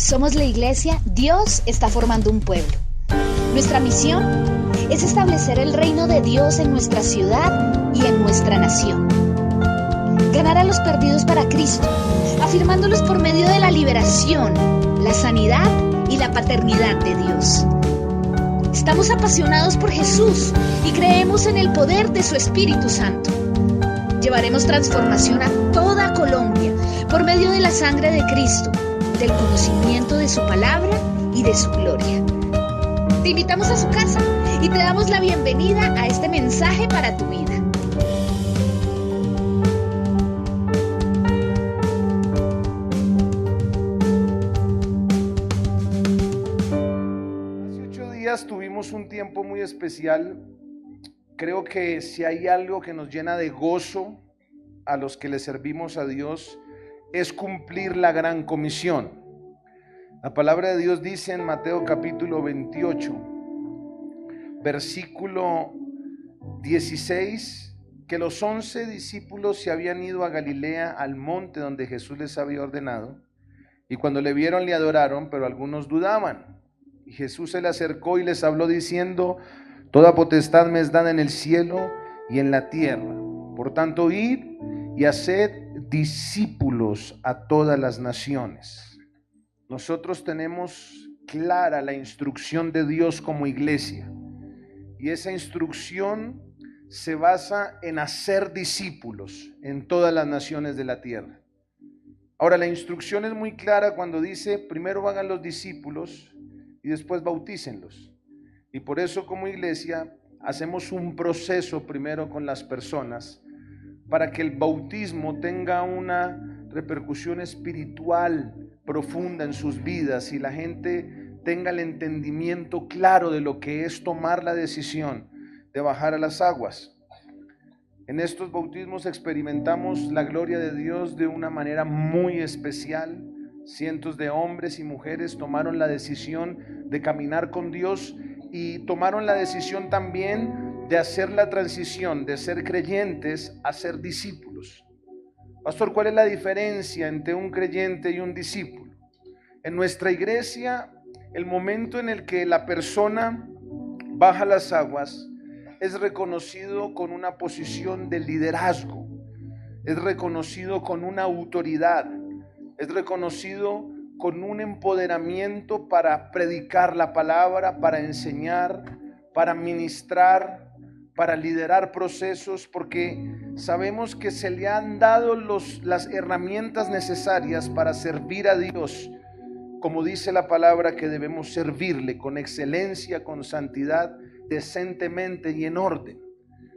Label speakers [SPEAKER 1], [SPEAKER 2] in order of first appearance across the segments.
[SPEAKER 1] Somos la iglesia Dios está formando un pueblo. Nuestra misión es establecer el reino de Dios en nuestra ciudad y en nuestra nación. Ganar a los perdidos para Cristo, afirmándolos por medio de la liberación, la sanidad y la paternidad de Dios. Estamos apasionados por Jesús y creemos en el poder de su Espíritu Santo. Llevaremos transformación a toda Colombia por medio de la sangre de Cristo, del conocimiento de su palabra y de su gloria. Te invitamos a su casa y te damos la bienvenida a este mensaje para tu vida.
[SPEAKER 2] Hace 8 días tuvimos un tiempo muy especial. Creo que si hay algo que nos llena de gozo a los que le servimos a Dios, es cumplir la gran comisión. La palabra de Dios dice en Mateo capítulo 28, versículo 16, que los 11 discípulos se habían ido a Galilea, al monte donde Jesús les había ordenado, y cuando le vieron le adoraron, pero algunos dudaban. Y Jesús se le acercó y les habló diciendo: toda potestad me es dada en el cielo y en la tierra. Por tanto, id y haced discípulos a todas las naciones. Nosotros tenemos clara la instrucción de Dios como iglesia, y esa instrucción se basa en hacer discípulos en todas las naciones de la tierra. Ahora, la instrucción es muy clara cuando dice: primero hagan los discípulos y después bautícenlos. Y por eso como iglesia hacemos un proceso primero con las personas para que el bautismo tenga una repercusión espiritual profunda en sus vidas y la gente tenga el entendimiento claro de lo que es tomar la decisión de bajar a las aguas. En estos bautismos experimentamos la gloria de Dios de una manera muy especial. Cientos de hombres y mujeres tomaron la decisión de caminar con Dios y tomaron la decisión también de hacer la transición de ser creyentes a ser discípulos. Pastor, ¿cuál es la diferencia entre un creyente y un discípulo? En nuestra iglesia, el momento en el que la persona baja las aguas es reconocido con una posición de liderazgo, es reconocido con una autoridad, es reconocido con un empoderamiento para predicar la palabra, para enseñar, para ministrar, para liderar procesos, porque sabemos que se le han dado las herramientas necesarias para servir a Dios, como dice la palabra que debemos servirle con excelencia, con santidad, decentemente y en orden.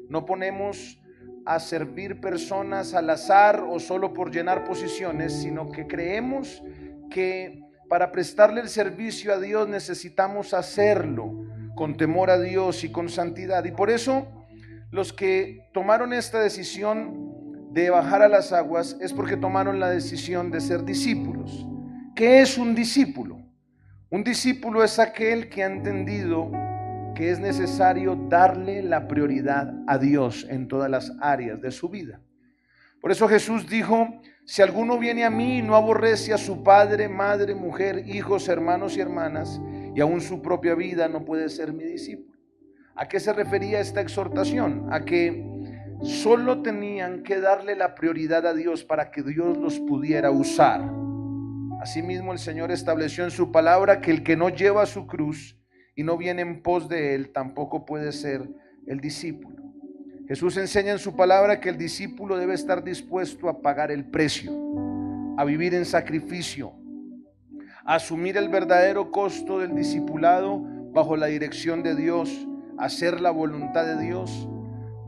[SPEAKER 2] No ponemos a servir personas al azar o solo por llenar posiciones, sino que creemos que para prestarle el servicio a Dios necesitamos hacerlo con temor a Dios y con santidad. Y por eso los que tomaron esta decisión de bajar a las aguas es porque tomaron la decisión de ser discípulos. ¿Qué es un discípulo? Un discípulo es aquel que ha entendido que es necesario darle la prioridad a Dios en todas las áreas de su vida. Por eso Jesús dijo: si alguno viene a mí y no aborrece a su padre, madre, mujer, hijos, hermanos y hermanas, y aún su propia vida, no puede ser mi discípulo. ¿A qué se refería esta exhortación? A que solo tenían que darle la prioridad a Dios para que Dios los pudiera usar. Asimismo, el Señor estableció en su palabra que el que no lleva su cruz y no viene en pos de él, tampoco puede ser el discípulo. Jesús enseña en su palabra que el discípulo debe estar dispuesto a pagar el precio, a vivir en sacrificio, a asumir el verdadero costo del discipulado bajo la dirección de Dios, a hacer la voluntad de Dios,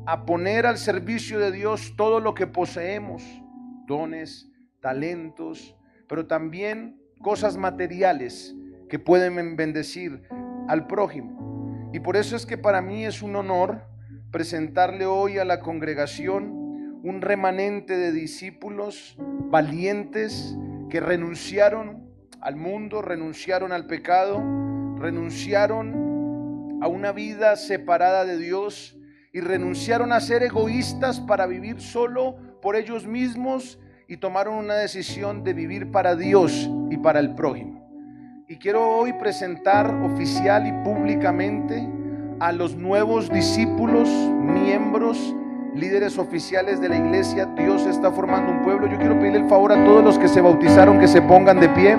[SPEAKER 2] a poner al servicio de Dios todo lo que poseemos, dones, talentos, pero también cosas materiales que pueden bendecir al prójimo. Y por eso es que para mí es un honor presentarle hoy a la congregación un remanente de discípulos valientes que renunciaron al mundo, renunciaron al pecado, renunciaron a una vida separada de Dios y renunciaron a ser egoístas para vivir solo por ellos mismos y tomaron una decisión de vivir para Dios y para el prójimo. Y quiero hoy presentar oficial y públicamente a los nuevos discípulos, miembros, líderes oficiales de la iglesia. Dios está formando un pueblo. Yo quiero pedirle el favor a todos los que se bautizaron que se pongan de pie.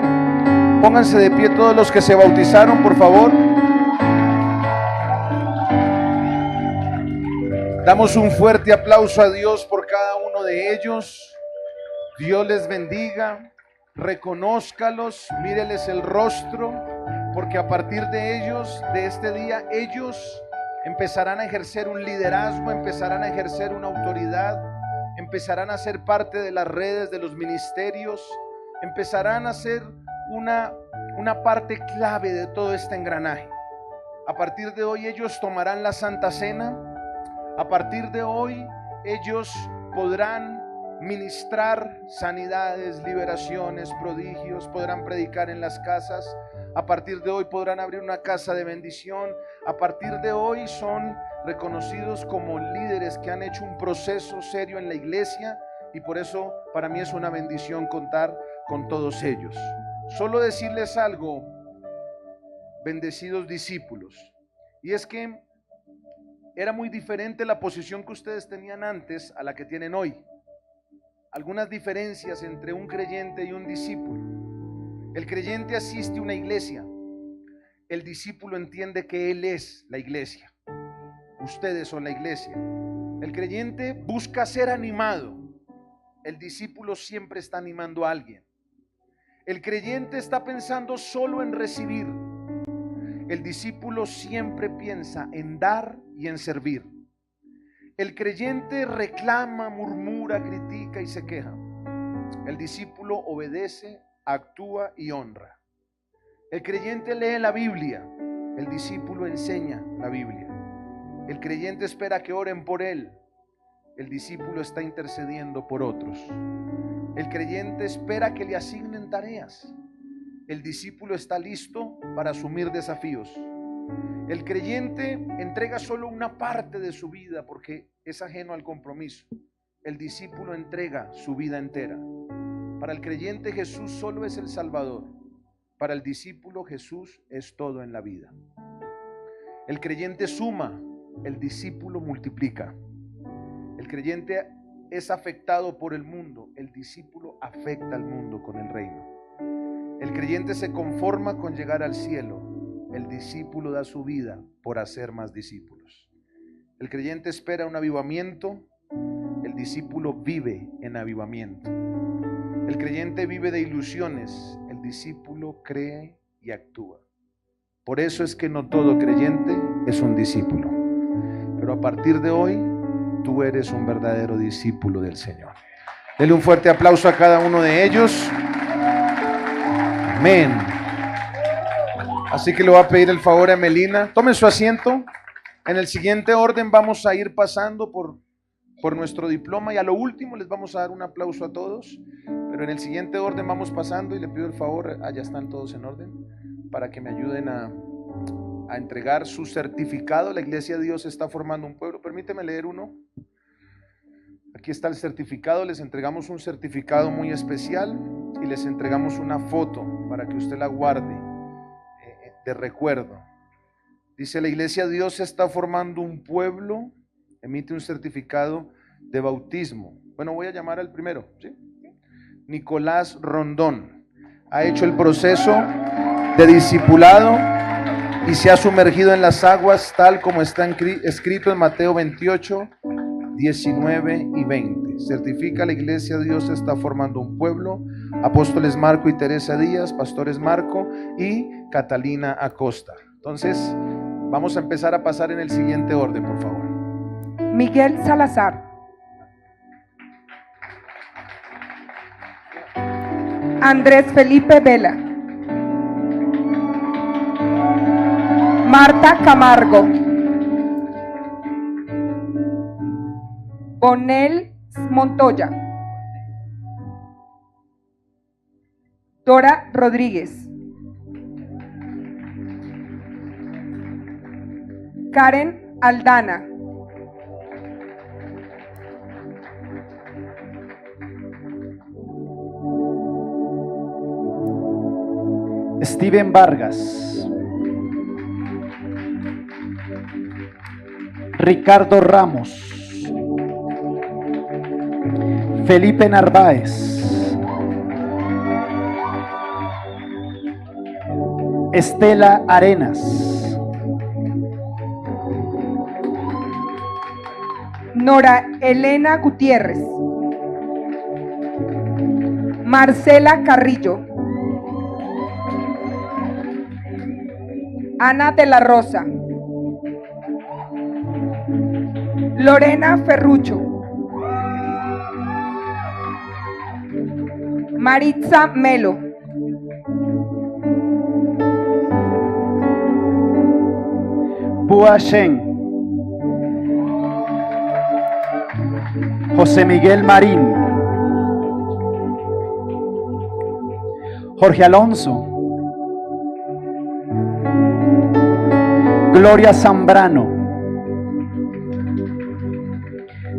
[SPEAKER 2] Pónganse de pie todos los que se bautizaron, por favor. Damos un fuerte aplauso a Dios por cada uno de ellos. Dios les bendiga. Reconózcalos, míreles el rostro, porque a partir de ellos, de este día, ellos empezarán a ejercer un liderazgo, empezarán a ejercer una autoridad, empezarán a ser parte de las redes de los ministerios, empezarán a ser una parte clave de todo este engranaje. A partir de hoy ellos tomarán la Santa Cena. A partir de hoy ellos podrán ministrar sanidades, liberaciones, prodigios, podrán predicar en las casas. A partir de hoy podrán abrir una casa de bendición. A partir de hoy son reconocidos como líderes que han hecho un proceso serio en la iglesia, y por eso para mí es una bendición contar con todos ellos. Solo decirles algo, bendecidos discípulos, y es que era muy diferente la posición que ustedes tenían antes a la que tienen hoy. Algunas diferencias entre un creyente y un discípulo. El creyente asiste a una iglesia. El discípulo entiende que él es la iglesia. Ustedes son la iglesia. El creyente busca ser animado. El discípulo siempre está animando a alguien. El creyente está pensando solo en recibir. El discípulo siempre piensa en dar y en servir. El creyente reclama, murmura, critica y se queja. El discípulo obedece, actúa y honra. El creyente lee la Biblia. El discípulo enseña la Biblia. El creyente espera que oren por él. El discípulo está intercediendo por otros. El creyente espera que le asignen tareas. El discípulo está listo para asumir desafíos. El creyente entrega solo una parte de su vida porque es ajeno al compromiso. El discípulo entrega su vida entera. Para el creyente Jesús solo es el Salvador. Para el discípulo Jesús es todo en la vida. El creyente suma, el discípulo multiplica. El creyente es afectado por el mundo, el discípulo afecta al mundo con el reino. El creyente se conforma con llegar al cielo. El discípulo da su vida por hacer más discípulos. El creyente espera un avivamiento. El discípulo vive en avivamiento. El creyente vive de ilusiones. El discípulo cree y actúa. Por eso es que no todo creyente es un discípulo. Pero a partir de hoy, tú eres un verdadero discípulo del Señor. Denle un fuerte aplauso a cada uno de ellos. Amén. Así que le voy a pedir el favor a Melina. Tomen su asiento. En el siguiente orden vamos a ir pasando por nuestro diploma, y a lo último les vamos a dar un aplauso a todos. Pero en el siguiente orden vamos pasando, y le pido el favor, allá están todos en orden, para que me ayuden a entregar su certificado. La iglesia de Dios está formando un pueblo. Permíteme leer uno. Aquí está el certificado. Les entregamos un certificado muy especial y les entregamos una foto para que usted la guarde de recuerdo. Dice: la iglesia de Dios está formando un pueblo. Emite un certificado de bautismo. Bueno, voy a llamar al primero, ¿sí? Nicolás Rondón. Ha hecho el proceso de discipulado y se ha sumergido en las aguas tal como está escrito en Mateo 28, 19 y 20. Certifica: la iglesia de Dios está formando un pueblo. Apóstoles Marco y Teresa Díaz, pastores Marco y Catalina Acosta. Entonces, vamos a empezar a pasar en el siguiente orden, por favor.
[SPEAKER 3] Miguel Salazar. Andrés Felipe Vela. Marta Camargo. Bonel Montoya. Dora Rodríguez. Karen Aldana.
[SPEAKER 4] Steven Vargas, Ricardo Ramos, Felipe Narváez, Estela Arenas,
[SPEAKER 3] Nora Elena Gutiérrez, Marcela Carrillo, Ana de la Rosa, Lorena Ferrucho, Maritza Melo,
[SPEAKER 4] Bua Shen, José Miguel Marín, Jorge Alonso, Gloria Zambrano,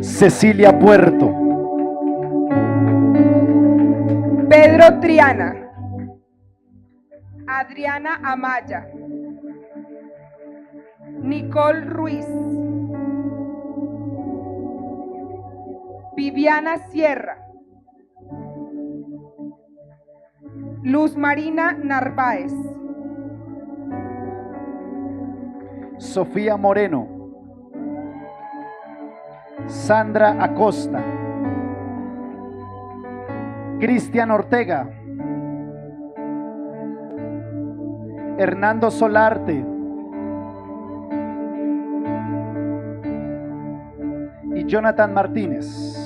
[SPEAKER 4] Cecilia Puerto,
[SPEAKER 3] Pedro Triana, Adriana Amaya, Nicole Ruiz, Viviana Sierra, Luz Marina Narváez,
[SPEAKER 4] Sofía Moreno, Sandra Acosta, Cristian Ortega, Hernando Solarte y Jonathan Martínez.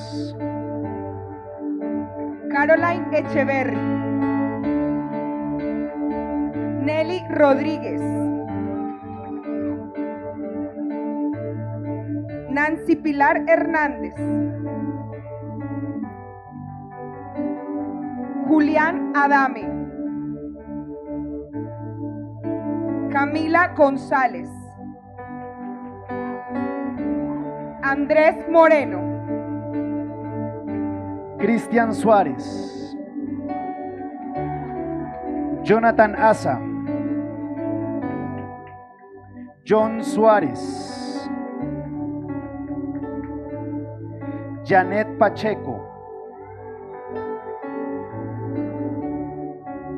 [SPEAKER 3] Caroline Echeverry, Nelly Rodríguez, Nancy Pilar Hernández, Julián Adame, Camila González, Andrés Moreno,
[SPEAKER 4] Cristian Suárez, Jonathan Asa, John Suárez, Janet Pacheco,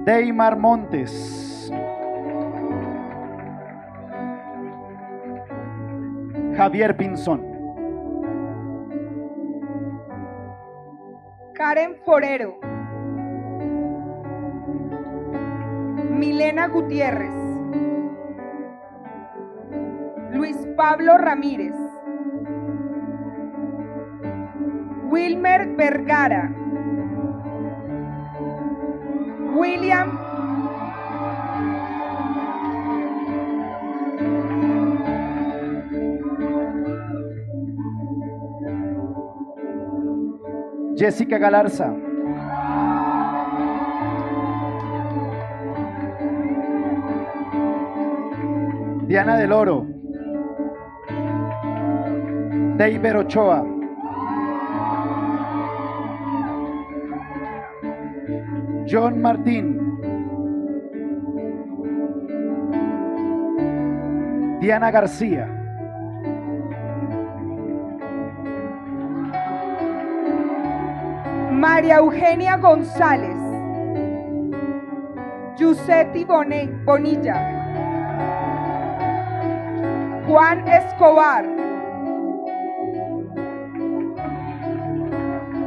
[SPEAKER 4] Deimar Montes, Javier Pinzón,
[SPEAKER 3] Karen Forero, Milena Gutiérrez, Luis Pablo Ramírez, Wilmer Vergara, William
[SPEAKER 4] Jessica Galarza, Diana del Oro, Deiber Ochoa, John Martín, Diana García,
[SPEAKER 3] María Eugenia González, Yusetti Bonilla, Juan Escobar,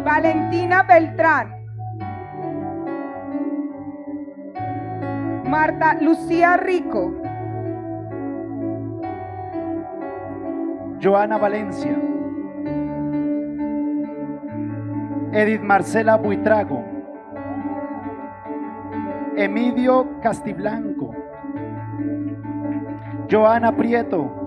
[SPEAKER 3] Valentina Beltrán, Marta Lucía Rico,
[SPEAKER 4] Joana Valencia, Edith Marcela Buitrago, Emidio Castiblanco, Joana Prieto,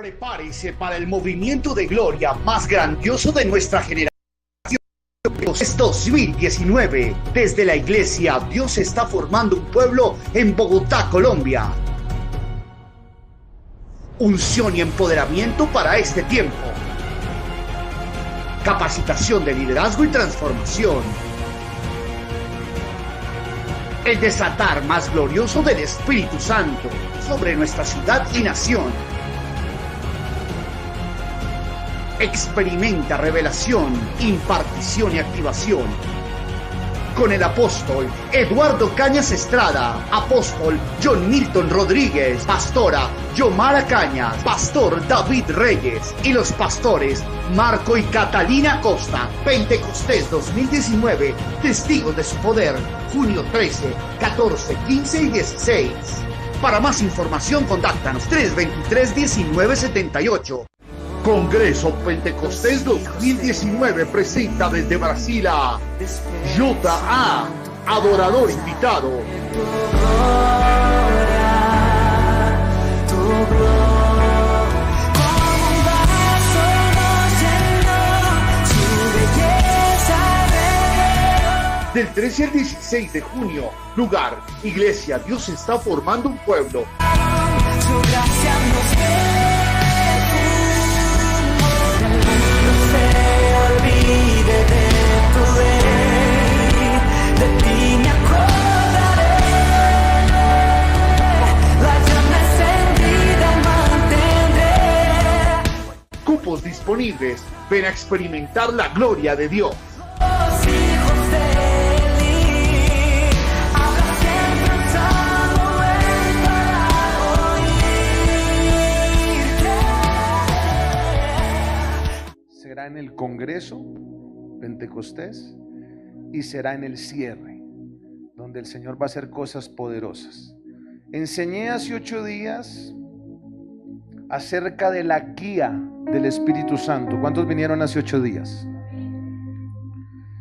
[SPEAKER 5] Prepárese para el movimiento de gloria más grandioso de nuestra generación. Es 2019. Desde la iglesia, Dios está formando un pueblo en Bogotá, Colombia. unción y empoderamiento para este tiempo. Capacitación de liderazgo y transformación. El desatar más glorioso del Espíritu Santo sobre nuestra ciudad y nación. Experimenta revelación, impartición y activación. Con el apóstol Eduardo Cañas Estrada, apóstol John Milton Rodríguez, pastora Yomara Cañas, pastor David Reyes y los pastores Marco y Catalina Costa. Pentecostés 2019, testigos de su poder, junio 13, 14, 15 y 16. Para más información, contáctanos 323-1978. Congreso Pentecostés 2019 presenta desde Brasil a J.A., adorador invitado. Del 13 al 16 de junio, lugar, Iglesia, Dios está formando un pueblo. Cupos disponibles. Ven a experimentar la gloria de Dios.
[SPEAKER 2] Será en el Congreso Pentecostés y será en el cierre, donde el Señor va a hacer cosas poderosas. Enseñé hace 8 días acerca de la guía del Espíritu Santo. ¿Cuántos vinieron hace 8 días?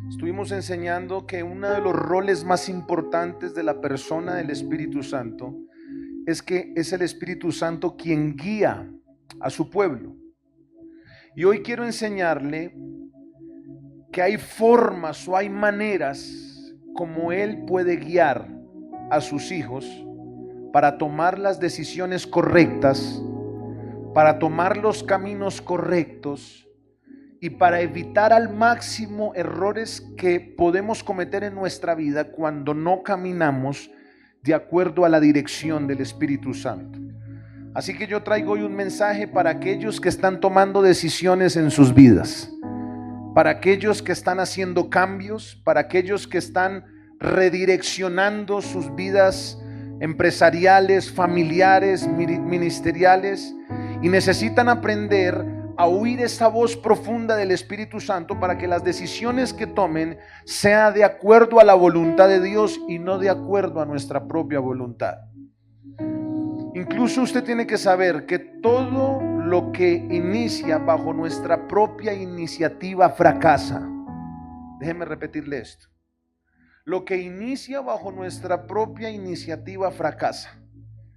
[SPEAKER 2] Estuvimos enseñando que uno de los roles más importantes de la persona del Espíritu Santo es que es el Espíritu Santo quien guía a su pueblo. Y hoy quiero enseñarle que hay formas o hay maneras como Él puede guiar a sus hijos para tomar las decisiones correctas, para tomar los caminos correctos y para evitar al máximo errores que podemos cometer en nuestra vida cuando no caminamos de acuerdo a la dirección del Espíritu Santo. Así que yo traigo hoy un mensaje para aquellos que están tomando decisiones en sus vidas, para aquellos que están haciendo cambios, para aquellos que están redireccionando sus vidas empresariales, familiares, ministeriales, y necesitan aprender a oír esa voz profunda del Espíritu Santo para que las decisiones que tomen sean de acuerdo a la voluntad de Dios y no de acuerdo a nuestra propia voluntad. Incluso usted tiene que saber que todo lo que inicia bajo nuestra propia iniciativa fracasa. Déjeme repetirle esto. Lo que inicia bajo nuestra propia iniciativa fracasa.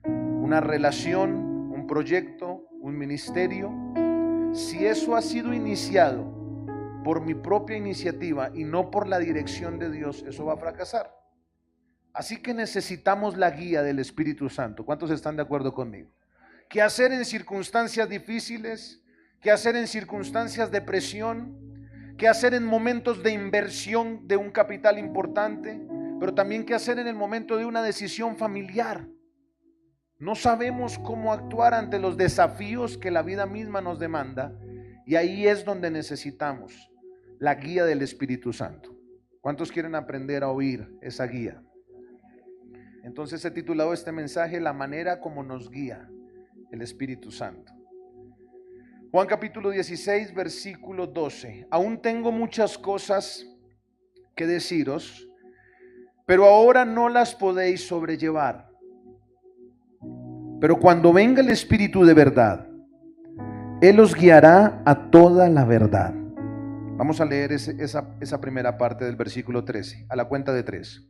[SPEAKER 2] Una relación, un proyecto, un ministerio. Si eso ha sido iniciado por mi propia iniciativa y no por la dirección de Dios, eso va a fracasar. Así que necesitamos la guía del Espíritu Santo. ¿Cuántos están de acuerdo conmigo? ¿Qué hacer en circunstancias difíciles? ¿Qué hacer en circunstancias de presión? ¿Qué hacer en momentos de inversión de un capital importante? Pero también qué hacer en el momento de una decisión familiar. No sabemos cómo actuar ante los desafíos que la vida misma nos demanda, y ahí es donde necesitamos la guía del Espíritu Santo. ¿Cuántos quieren aprender a oír esa guía? Entonces he titulado este mensaje La manera como nos guía el Espíritu Santo. Juan capítulo 16, versículo 12. Aún tengo muchas cosas que deciros, pero ahora no las podéis sobrellevar. Pero cuando venga el Espíritu de verdad, Él os guiará a toda la verdad. Vamos a leer esa primera parte del versículo 13, a la cuenta de 3.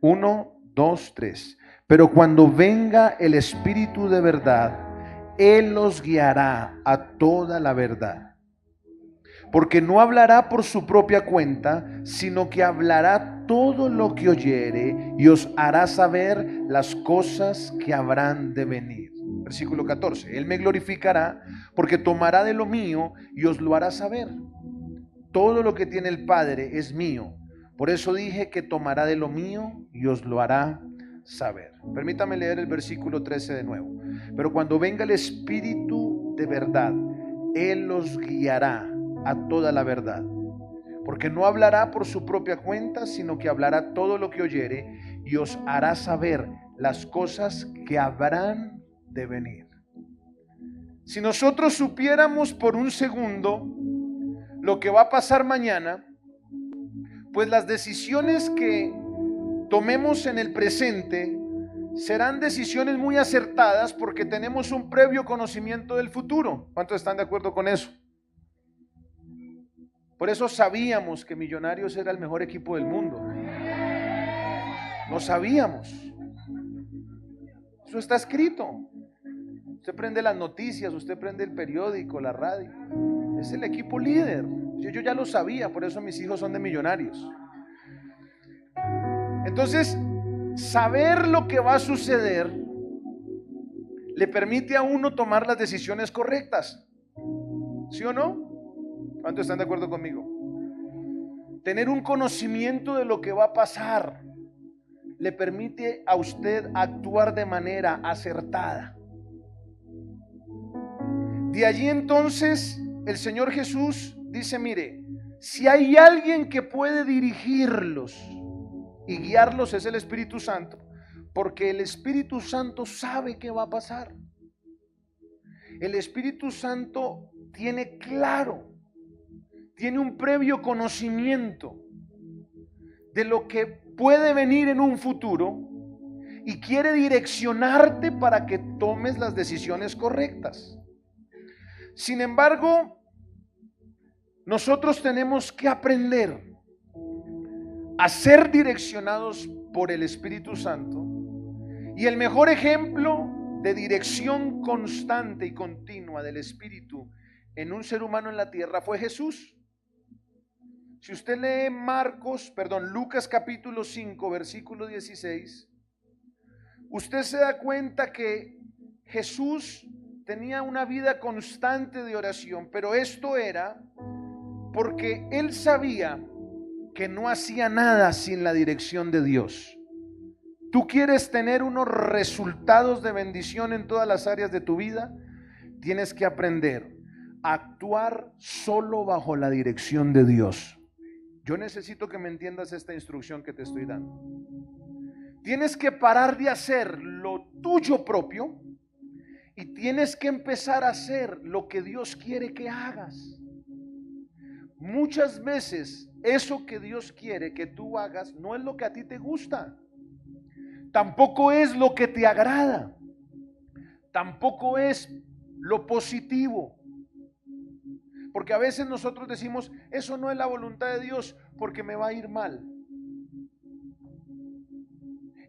[SPEAKER 2] 1, 2, 3. Pero cuando venga el Espíritu de verdad, Él los guiará a toda la verdad. Porque no hablará por su propia cuenta, sino que hablará todo lo que oyere y os hará saber las cosas que habrán de venir. Versículo 14. Él me glorificará porque tomará de lo mío y os lo hará saber. Todo lo que tiene el Padre es mío. Por eso dije que tomará de lo mío y os lo hará saber. Permítame leer el versículo 13 de nuevo. Pero cuando venga el Espíritu de verdad, Él os guiará a toda la verdad. Porque no hablará por su propia cuenta, sino que hablará todo lo que oyere y os hará saber las cosas que habrán de venir. Si nosotros supiéramos por un segundo lo que va a pasar mañana, pues las decisiones que tomemos en el presente serán decisiones muy acertadas porque tenemos un previo conocimiento del futuro. ¿Cuántos están de acuerdo con eso? Por eso sabíamos que Millonarios era el mejor equipo del mundo. Lo sabíamos. Eso está escrito. Usted prende las noticias, usted prende el periódico, la radio. Es el equipo líder. Yo ya lo sabía, por eso mis hijos son de Millonarios. Entonces, saber lo que va a suceder le permite a uno tomar las decisiones correctas. ¿Sí o no? ¿Cuántos están de acuerdo conmigo? Tener un conocimiento de lo que va a pasar le permite a usted actuar de manera acertada. De allí entonces el Señor Jesús dice, mire, si hay alguien que puede dirigirlos y guiarlos es el Espíritu Santo, porque el Espíritu Santo sabe qué va a pasar. El Espíritu Santo tiene claro, tiene un previo conocimiento de lo que puede venir en un futuro y quiere direccionarte para que tomes las decisiones correctas. Sin embargo, nosotros tenemos que aprender a ser direccionados por el Espíritu Santo, y el mejor ejemplo de dirección constante y continua del Espíritu en un ser humano en la tierra fue Jesús. Si usted lee Lucas capítulo 5 versículo 16, usted se da cuenta que Jesús tenía una vida constante de oración, pero esto era porque él sabía que no hacía nada sin la dirección de Dios. ¿Tú quieres tener unos resultados de bendición en todas las áreas de tu vida? Tienes que aprender a actuar solo bajo la dirección de Dios. Yo necesito que me entiendas esta instrucción que te estoy dando. Tienes que parar de hacer lo tuyo propio y tienes que empezar a hacer lo que Dios quiere que hagas. Muchas veces eso que Dios quiere que tú hagas no es lo que a ti te gusta, tampoco es lo que te agrada, tampoco es lo positivo. Porque a veces nosotros decimos, eso no es la voluntad de Dios porque me va a ir mal.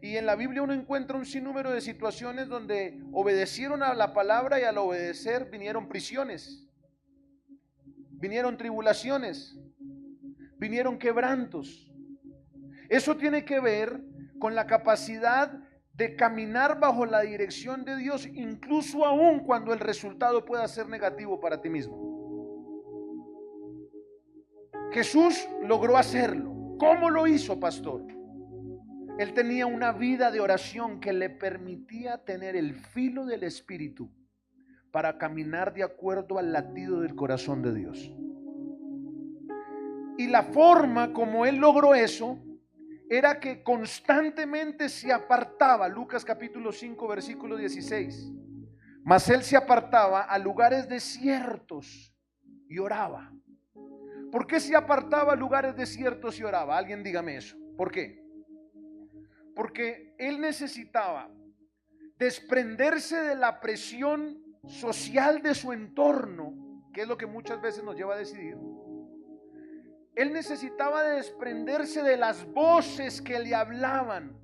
[SPEAKER 2] Y en la Biblia uno encuentra un sinnúmero de situaciones donde obedecieron a la palabra y al obedecer vinieron prisiones, vinieron tribulaciones, vinieron quebrantos. Eso tiene que ver con la capacidad de caminar bajo la dirección de Dios, incluso aún cuando el resultado pueda ser negativo para ti mismo. Jesús logró hacerlo. ¿Cómo lo hizo, pastor? Él tenía una vida de oración que le permitía tener el filo del Espíritu para caminar de acuerdo al latido del corazón de Dios. Y la forma como él logró eso era que constantemente se apartaba. Lucas capítulo 5 versículo 16. Mas él se apartaba a lugares desiertos y oraba. ¿Por qué se apartaba a lugares desiertos y oraba? Alguien dígame eso. ¿Por qué? Porque él necesitaba desprenderse de la presión social de su entorno, que es lo que muchas veces nos lleva a decidir. Él necesitaba desprenderse de las voces que le hablaban,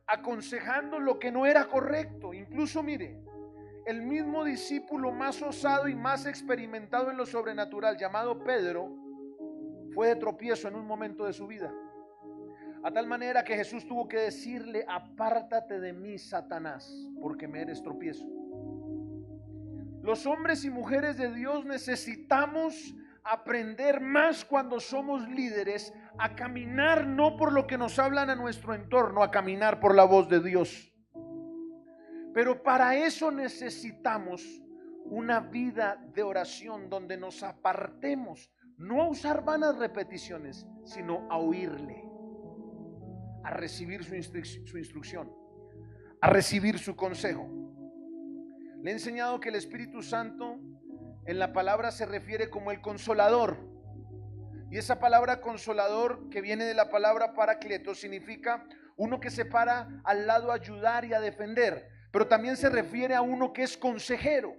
[SPEAKER 2] aconsejando lo que no era correcto. Incluso mire, el mismo discípulo más osado y más experimentado en lo sobrenatural, llamado Pedro, fue de tropiezo en un momento de su vida. A tal manera que Jesús tuvo que decirle: apártate de mí, Satanás, porque me eres tropiezo. Los hombres y mujeres de Dios necesitamos aprender más cuando somos líderes a caminar no por lo que nos hablan a nuestro entorno, a caminar por la voz de Dios. Pero para eso necesitamos una vida de oración donde nos apartemos, no a usar vanas repeticiones, sino a oírle, a recibir su instrucción, a recibir su consejo. Le he enseñado que el Espíritu Santo en la palabra se refiere como el consolador. Y esa palabra consolador, que viene de la palabra paracleto, significa uno que se para al lado a ayudar y a defender. Pero también se refiere a uno que es consejero,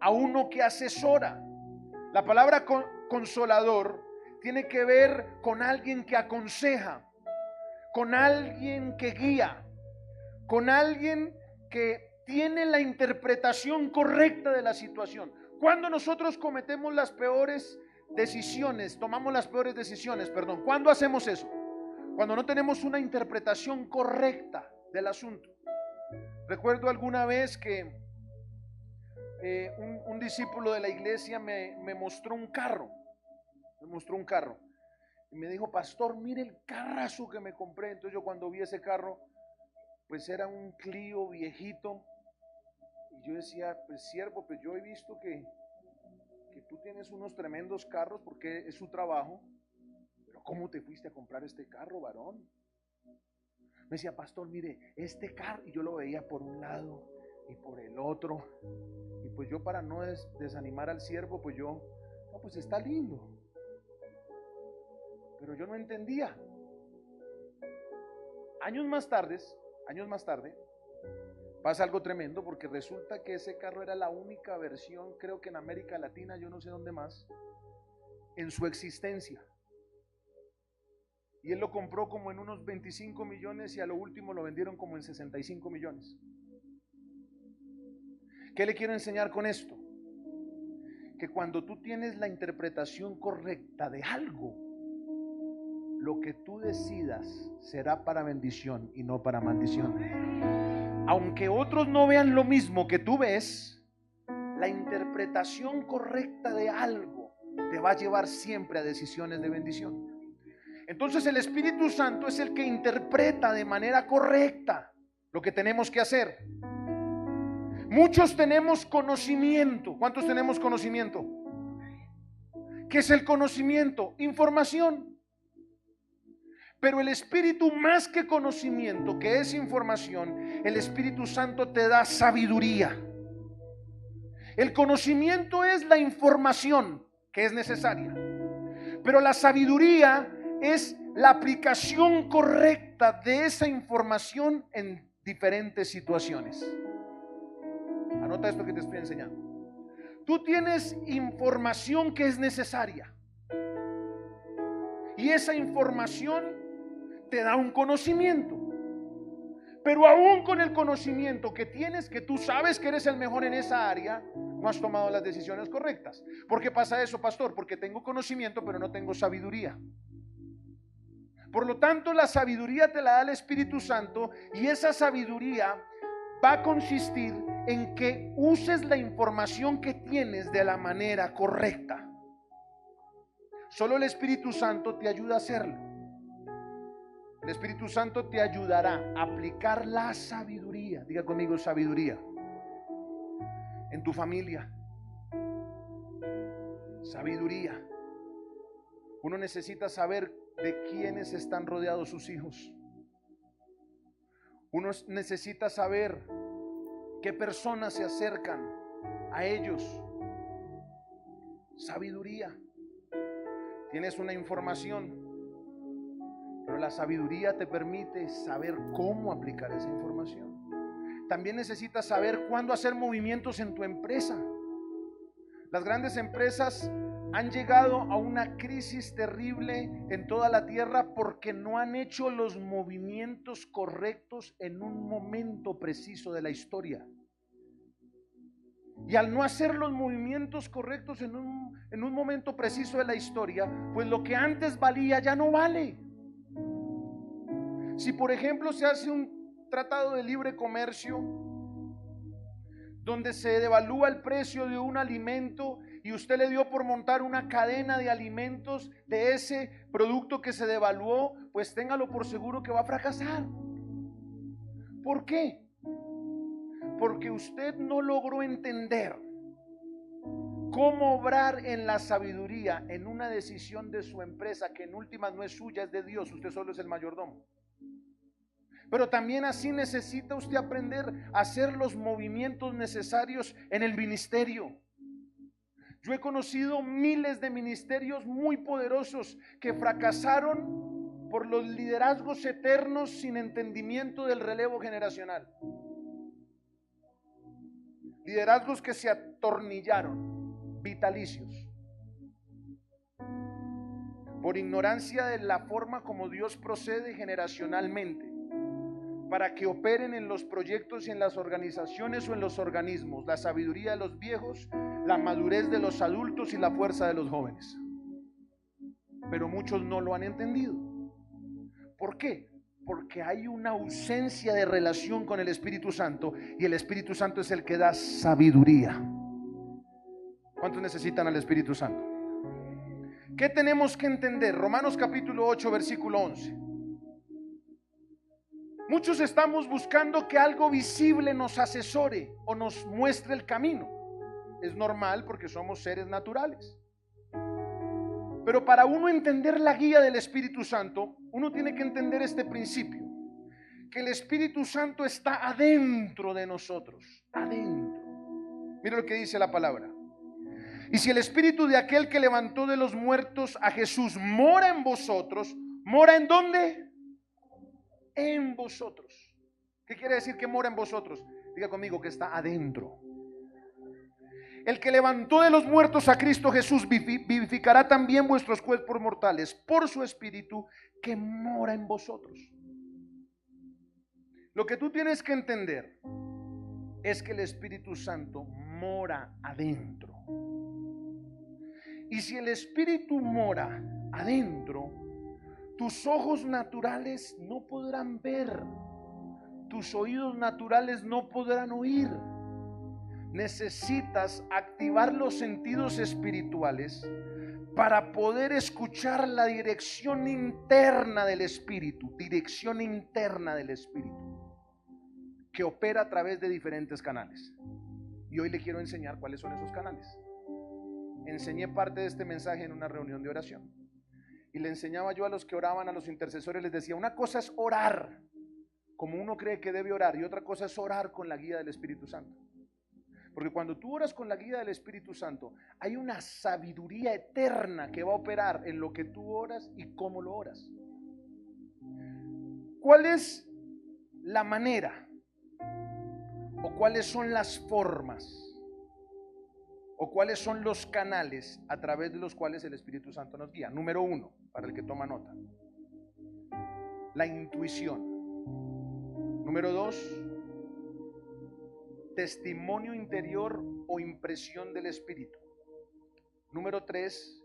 [SPEAKER 2] a uno que asesora. La palabra consolador tiene que ver con alguien que aconseja, con alguien que guía, con alguien que tiene la interpretación correcta de la situación. Cuando nosotros cometemos las peores decisiones, ¿cuándo hacemos eso? Cuando no tenemos una interpretación correcta del asunto. Recuerdo alguna vez que un discípulo de la iglesia me mostró un carro. Y me dijo: pastor, mire el carrazo que me compré. Entonces yo, cuando vi ese carro, pues era un Clio viejito. Y yo decía: pues siervo, pues yo he visto que tú tienes unos tremendos carros porque es su trabajo. Pero ¿cómo te fuiste a comprar este carro, varón? Me decía: pastor, mire, este carro. Y yo lo veía por un lado y por el otro. Y pues yo, para no desanimar al siervo, pues yo, no, pues está lindo. Pero yo no entendía. Años más tarde, pasa algo tremendo, porque resulta que ese carro era la única versión, creo que en América Latina, yo no sé dónde más, en su existencia. Y él lo compró como en unos 25 millones y a lo último lo vendieron como en 65 millones. ¿Qué le quiero enseñar con esto? Que cuando tú tienes la interpretación correcta de algo, lo que tú decidas será para bendición y no para maldición. Aunque otros no vean lo mismo que tú ves, la interpretación correcta de algo te va a llevar siempre a decisiones de bendición. Entonces el Espíritu Santo es el que interpreta de manera correcta lo que tenemos que hacer. Muchos tenemos conocimiento. ¿Cuántos tenemos conocimiento? ¿Qué es el conocimiento? Información. Pero el Espíritu, más que conocimiento, que es información, el Espíritu Santo te da sabiduría. El conocimiento es la información que es necesaria, pero la sabiduría es la aplicación correcta de esa información en diferentes situaciones. Anota esto que te estoy enseñando. Tú tienes información que es necesaria, y esa información te da un conocimiento. Pero aún con el conocimiento que tienes, que tú sabes que eres el mejor en esa área, no has tomado las decisiones correctas. ¿Por qué pasa eso, pastor? Porque tengo conocimiento, pero no tengo sabiduría. Por lo tanto, la sabiduría te la da el Espíritu Santo, y esa sabiduría va a consistir en que uses la información que tienes de la manera correcta. Solo el Espíritu Santo te ayuda a hacerlo. El Espíritu Santo te ayudará a aplicar la sabiduría. Diga conmigo: sabiduría. En tu familia. Sabiduría. Uno necesita saber de quiénes están rodeados sus hijos. Uno necesita saber qué personas se acercan a ellos. Sabiduría. Tienes una información, pero la sabiduría te permite saber cómo aplicar esa información. También necesitas saber cuándo hacer movimientos en tu empresa. Las grandes empresas han llegado a una crisis terrible en toda la tierra porque no han hecho los movimientos correctos en un momento preciso de la historia. Y al no hacer los movimientos correctos en un momento preciso de la historia, pues lo que antes valía ya no vale. Si por ejemplo se hace un tratado de libre comercio donde se devalúa el precio de un alimento y usted le dio por montar una cadena de alimentos de ese producto que se devaluó, pues téngalo por seguro que va a fracasar. ¿Por qué? Porque usted no logró entender cómo obrar en la sabiduría en una decisión de su empresa que en últimas no es suya, es de Dios. Usted solo es el mayordomo. Pero también así necesita usted aprender a hacer los movimientos necesarios en el ministerio. Yo he conocido miles de ministerios muy poderosos que fracasaron por los liderazgos eternos sin entendimiento del relevo generacional. Liderazgos que se atornillaron, vitalicios, por ignorancia de la forma como Dios procede generacionalmente, para que operen en los proyectos y en las organizaciones o en los organismos, la sabiduría de los viejos, la madurez de los adultos y la fuerza de los jóvenes. Pero muchos no lo han entendido. ¿Por qué? Porque hay una ausencia de relación con el Espíritu Santo, y el Espíritu Santo es el que da sabiduría. ¿Cuántos necesitan al Espíritu Santo? ¿Qué tenemos que entender? Romanos capítulo 8, versículo 11. Muchos estamos buscando que algo visible nos asesore o nos muestre el camino. Es normal porque somos seres naturales. Pero para uno entender la guía del Espíritu Santo, uno tiene que entender este principio: que el Espíritu Santo está adentro de nosotros. Adentro. Mira lo que dice la palabra. Y si el Espíritu de aquel que levantó de los muertos a Jesús mora en vosotros, ¿mora en dónde? En vosotros. ¿Qué quiere decir que mora en vosotros? Diga conmigo que está adentro. El que levantó de los muertos a Cristo Jesús vivificará también vuestros cuerpos mortales por su Espíritu que mora en vosotros. Lo que tú tienes que entender es que el Espíritu Santo mora adentro. Y si el Espíritu mora adentro, tus ojos naturales no podrán ver, tus oídos naturales no podrán oír. Necesitas activar los sentidos espirituales para poder escuchar la dirección interna del Espíritu, que opera a través de diferentes canales. Y hoy le quiero enseñar cuáles son esos canales. Enseñé parte de este mensaje en una reunión de oración. Y le enseñaba yo a los que oraban, a los intercesores, les decía: una cosa es orar como uno cree que debe orar, y otra cosa es orar con la guía del Espíritu Santo. Porque cuando tú oras con la guía del Espíritu Santo, hay una sabiduría eterna que va a operar en lo que tú oras y cómo lo oras. ¿Cuál es la manera? ¿O cuáles son las formas? ¿O cuáles son los canales a través de los cuales el Espíritu Santo nos guía? Número 1, para el que toma nota: la intuición. Número 2, testimonio interior o impresión del Espíritu. Número 3,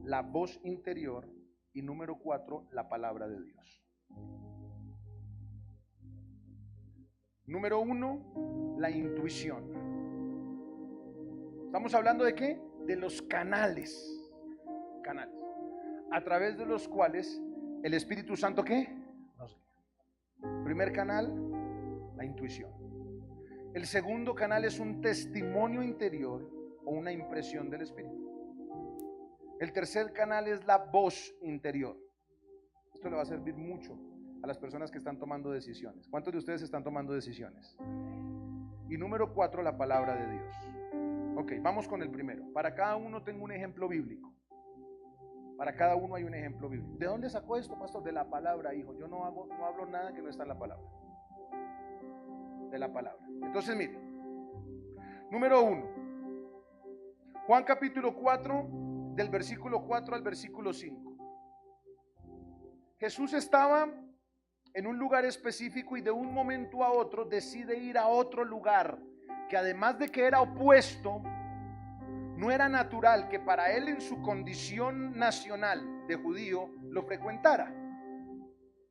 [SPEAKER 2] la voz interior. Y número 4, la palabra de Dios. Número 1, la intuición. ¿Estamos hablando de qué? De los canales a través de los cuales el Espíritu Santo ¿qué? Nos guía. Primer canal, la intuición. El segundo canal es un testimonio interior o una impresión del Espíritu. El tercer canal es la voz interior. Esto le va a servir mucho a las personas que están tomando decisiones. ¿Cuántos de ustedes están tomando decisiones? Y número 4, la palabra de Dios. Ok, vamos con el primero. Para cada uno tengo un ejemplo bíblico. Para cada uno hay un ejemplo bíblico. ¿De dónde sacó esto, pastor? De la palabra, hijo. Yo no hablo nada que no está en la palabra. De la palabra. Entonces, mire. Número 1. Juan capítulo 4, del versículo 4 al versículo 5. Jesús estaba en un lugar específico y de un momento a otro decide ir a otro lugar que, además de que era opuesto, no era natural que para él, en su condición nacional de judío, lo frecuentara.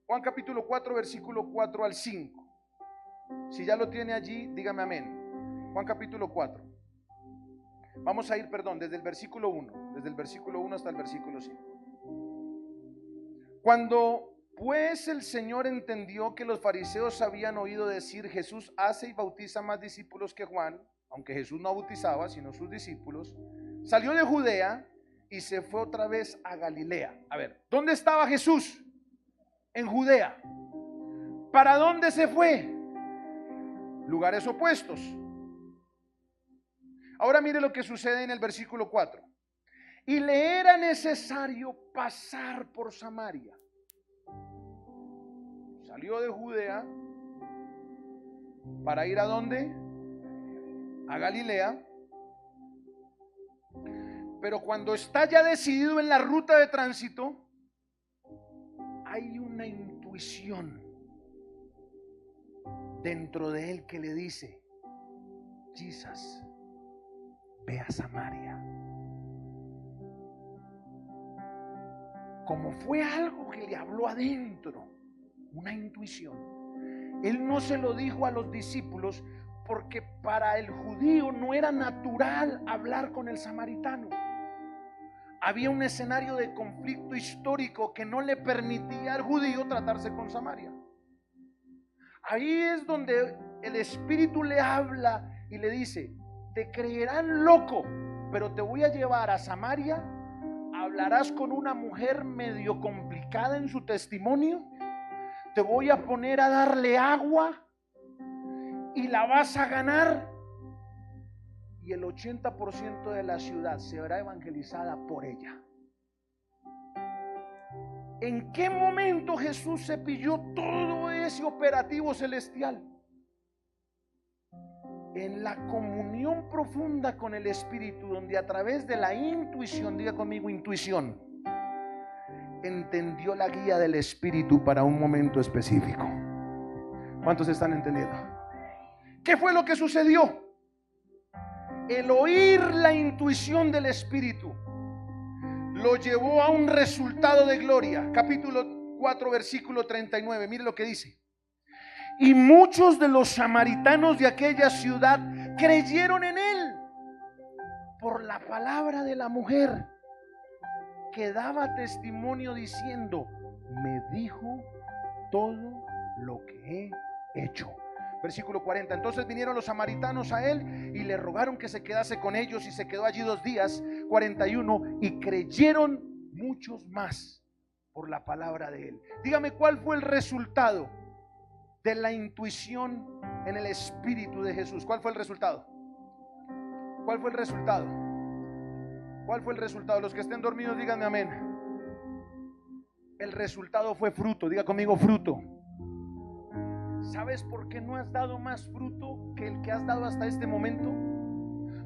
[SPEAKER 2] Juan capítulo 4, versículo 4 al 5. Si ya lo tiene allí, dígame amén. Juan capítulo 4. Vamos a ir, desde el versículo 1. Desde el versículo 1 hasta el versículo 5. Cuando pues el Señor entendió que los fariseos habían oído decir: Jesús hace y bautiza más discípulos que Juan, aunque Jesús no bautizaba, sino sus discípulos, salió de Judea y se fue otra vez a Galilea. A ver, ¿dónde estaba Jesús? En Judea. ¿Para dónde se fue? Lugares opuestos. Ahora mire lo que sucede en el versículo 4. Y le era necesario pasar por Samaria. Salió de Judea para ir ¿a dónde? A Galilea. Pero cuando está ya decidido en la ruta de tránsito, hay una intuición dentro de él que le dice: Jesús, ve a Samaria. Como fue algo que le habló adentro, una intuición. Él no se lo dijo a los discípulos porque para el judío no era natural hablar con el samaritano. Había un escenario de conflicto histórico que no le permitía al judío tratarse con Samaria. Ahí es donde el Espíritu le habla y le dice: te creerán loco, pero te voy a llevar a Samaria. Hablarás con una mujer medio complicada en su testimonio. Te voy a poner a darle agua y la vas a ganar. Y el 80% de la ciudad será evangelizada por ella. ¿En qué momento Jesús se pilló todo ese operativo celestial? En la comunión profunda con el Espíritu, donde a través de la intuición, diga conmigo intuición, entendió la guía del Espíritu para un momento específico. ¿Cuántos están entendiendo? ¿Qué fue lo que sucedió? El oír la intuición del Espíritu lo llevó a un resultado de gloria. Capítulo 4, versículo 39. Mire lo que dice. Y muchos de los samaritanos de aquella ciudad creyeron en él por la palabra de la mujer, que daba testimonio diciendo: me dijo todo lo que he hecho. Versículo 40. Entonces vinieron los samaritanos a él y le rogaron que se quedase con ellos, y se quedó allí 2 días. 41. Y creyeron muchos más por la palabra de él. Dígame, ¿cuál fue el resultado de la intuición en el Espíritu de Jesús? ¿Cuál fue el resultado? ¿Cuál fue el resultado? ¿Cuál fue el resultado? Los que estén dormidos, díganme amén. El resultado fue fruto. Diga conmigo, fruto. ¿Sabes por qué no has dado más fruto que el que has dado hasta este momento?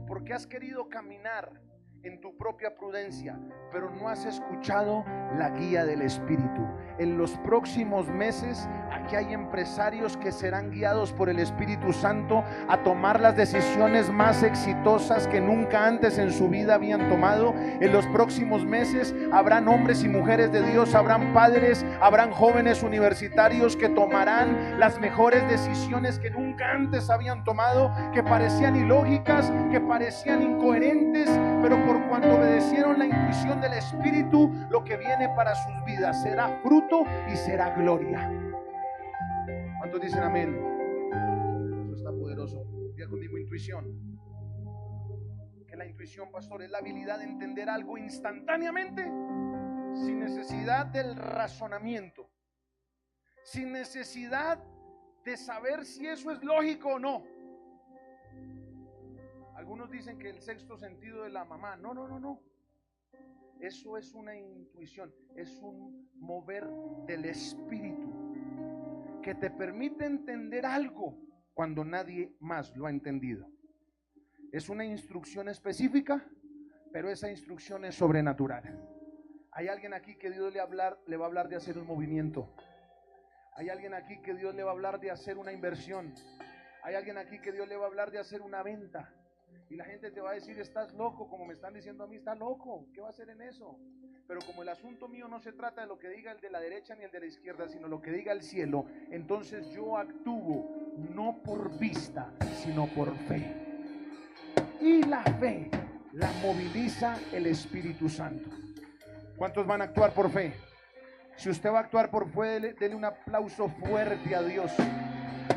[SPEAKER 2] Porque has querido caminar en tu propia prudencia, pero no has escuchado la guía del Espíritu. En los próximos meses, aquí hay empresarios que serán guiados por el Espíritu Santo a tomar las decisiones más exitosas que nunca antes en su vida habían tomado. En los próximos meses habrán hombres y mujeres de Dios, habrán padres, habrán jóvenes universitarios que tomarán las mejores decisiones que nunca antes habían tomado, que parecían ilógicas, que parecían incoherentes, pero por cuanto obedecieron la intuición del Espíritu, lo que viene para sus vidas será fruto y será gloria. ¿Cuántos dicen amén? Eso está poderoso. Diga conmigo intuición. Que la intuición, pastor, es la habilidad de entender algo instantáneamente, sin necesidad del razonamiento, sin necesidad de saber si eso es lógico o no. Algunos dicen que el sexto sentido de la mamá. No. Eso es una intuición, es un mover del Espíritu que te permite entender algo cuando nadie más lo ha entendido. Es una instrucción específica, pero esa instrucción es sobrenatural. Hay alguien aquí que Dios le va a hablar de hacer un movimiento. Hay alguien aquí que Dios le va a hablar de hacer una inversión. Hay alguien aquí que Dios le va a hablar de hacer una venta. Y la gente te va a decir: estás loco, como me están diciendo a mí, está loco, ¿qué va a hacer en eso? pero como el asunto mío no se trata de lo que diga el de la derecha ni el de la izquierda, sino lo que diga el cielo, entonces yo actúo no por vista, sino por fe. Y la fe la moviliza el Espíritu Santo. ¿Cuántos van a actuar por fe? Si usted va a actuar por fe, dele un aplauso fuerte a Dios.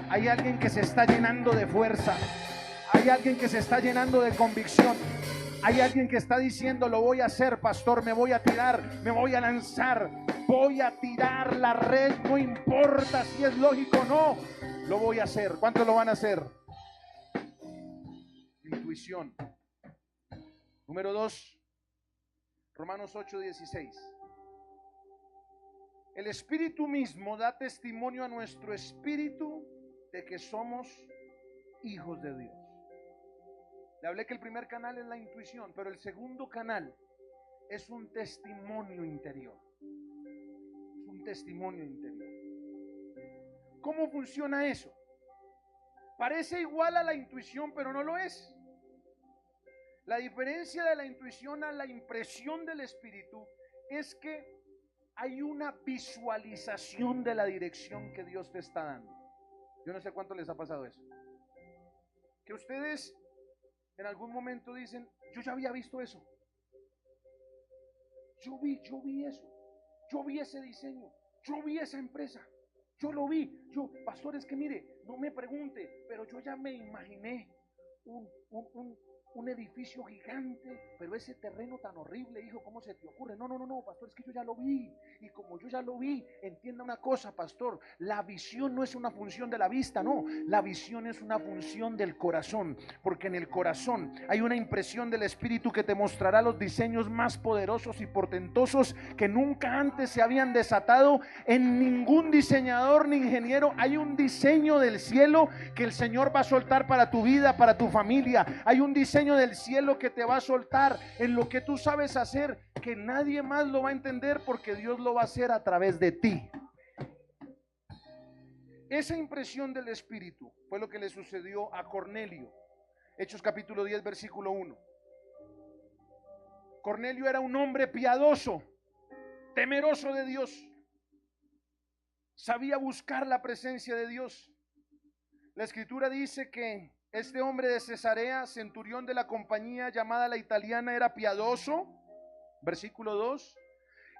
[SPEAKER 2] Hay alguien que se está llenando de fuerza. Hay alguien que se está llenando de convicción. Hay alguien que está diciendo: lo voy a hacer, pastor, me voy a tirar, me voy a lanzar, voy a tirar la red, no importa si es lógico o no, lo voy a hacer. ¿Cuántos lo van a hacer? Intuición. Número 2, Romanos 8:16. El Espíritu mismo da testimonio a nuestro espíritu de que somos hijos de Dios. Le hablé que el primer canal es la intuición, pero el segundo canal es un testimonio interior. Es un testimonio interior. ¿Cómo funciona eso? Parece igual a la intuición, pero no lo es. La diferencia de la intuición a la impresión del Espíritu es que hay una visualización de la dirección que Dios te está dando. Yo no sé cuánto les ha pasado eso. Que ustedes en algún momento dicen: yo ya había visto eso. Yo vi eso. Yo vi ese diseño. Yo vi esa empresa. Yo lo vi. Pastor, es que mire, no me pregunte, pero yo ya me imaginé un edificio gigante, pero ese terreno tan horrible, hijo, ¿cómo se te ocurre? No, pastor, es que yo ya lo vi. Y como yo ya lo vi, entienda una cosa, pastor, la visión no es una función de la vista, no, la visión es una función del corazón, porque en el corazón hay una impresión del Espíritu que te mostrará los diseños más poderosos y portentosos que nunca antes se habían desatado en ningún diseñador ni ingeniero. Hay un diseño del cielo que el Señor va a soltar para tu vida, para tu familia. Hay un diseño del cielo que te va a soltar en lo que tú sabes hacer, que nadie más lo va a entender, porque Dios lo va a hacer a través de ti. Esa impresión del Espíritu fue lo que le sucedió a Cornelio. Hechos capítulo 10 versículo 1. Cornelio era un hombre piadoso, temeroso de Dios, sabía buscar la presencia de Dios. La escritura dice que este hombre de Cesarea, centurión de la compañía llamada la italiana, era piadoso, versículo 2,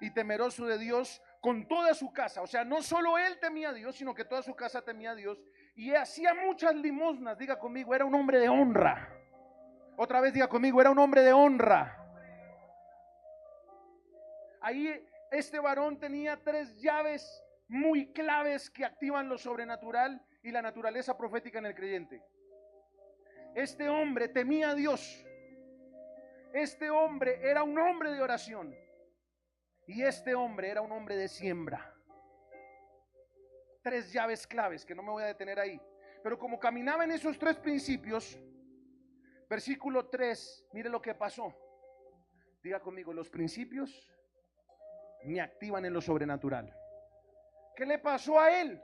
[SPEAKER 2] y temeroso de Dios con toda su casa. O sea, no solo él temía a Dios, sino que toda su casa temía a Dios, y hacía muchas limosnas. Diga conmigo, era un hombre de honra. Otra vez diga conmigo, era un hombre de honra. Ahí este varón tenía 3 llaves muy claves que activan lo sobrenatural y la naturaleza profética en el creyente. Este hombre temía a Dios. Este hombre era un hombre de oración. Y este hombre era un hombre de siembra. 3 llaves claves que no me voy a detener ahí. Pero como caminaba en esos 3 principios, versículo 3, mire lo que pasó. Diga conmigo, los principios me activan en lo sobrenatural. ¿Qué le pasó a él?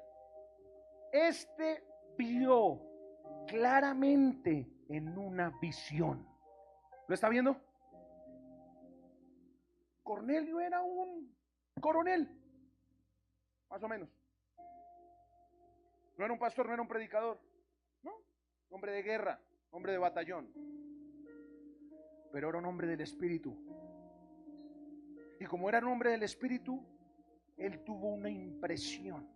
[SPEAKER 2] Este vio claramente en una visión. ¿Lo está viendo? Cornelio era un coronel, más o menos. No era un pastor, no era un predicador, no, hombre de guerra, hombre de batallón, pero era un hombre del Espíritu. Y como era un hombre del Espíritu, él tuvo una impresión.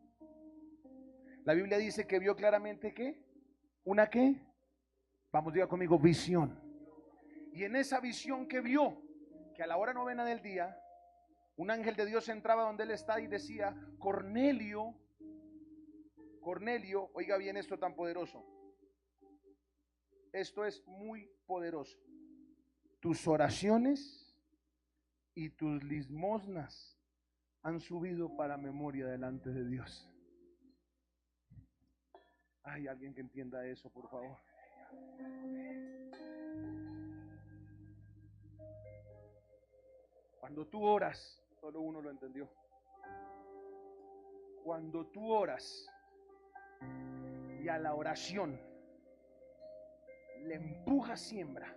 [SPEAKER 2] La Biblia dice que vio claramente ¿qué? ¿Una qué? Vamos, diga conmigo, visión. Y en esa visión que vio, que a la hora novena del día, un ángel de Dios entraba donde él está y decía: Cornelio, Cornelio, oiga bien esto tan poderoso. Esto es muy poderoso. Tus oraciones y tus limosnas han subido para memoria delante de Dios. Hay alguien que entienda eso, por favor. Cuando tú oras, solo uno lo entendió. Cuando tú oras y a la oración le empujas siembra,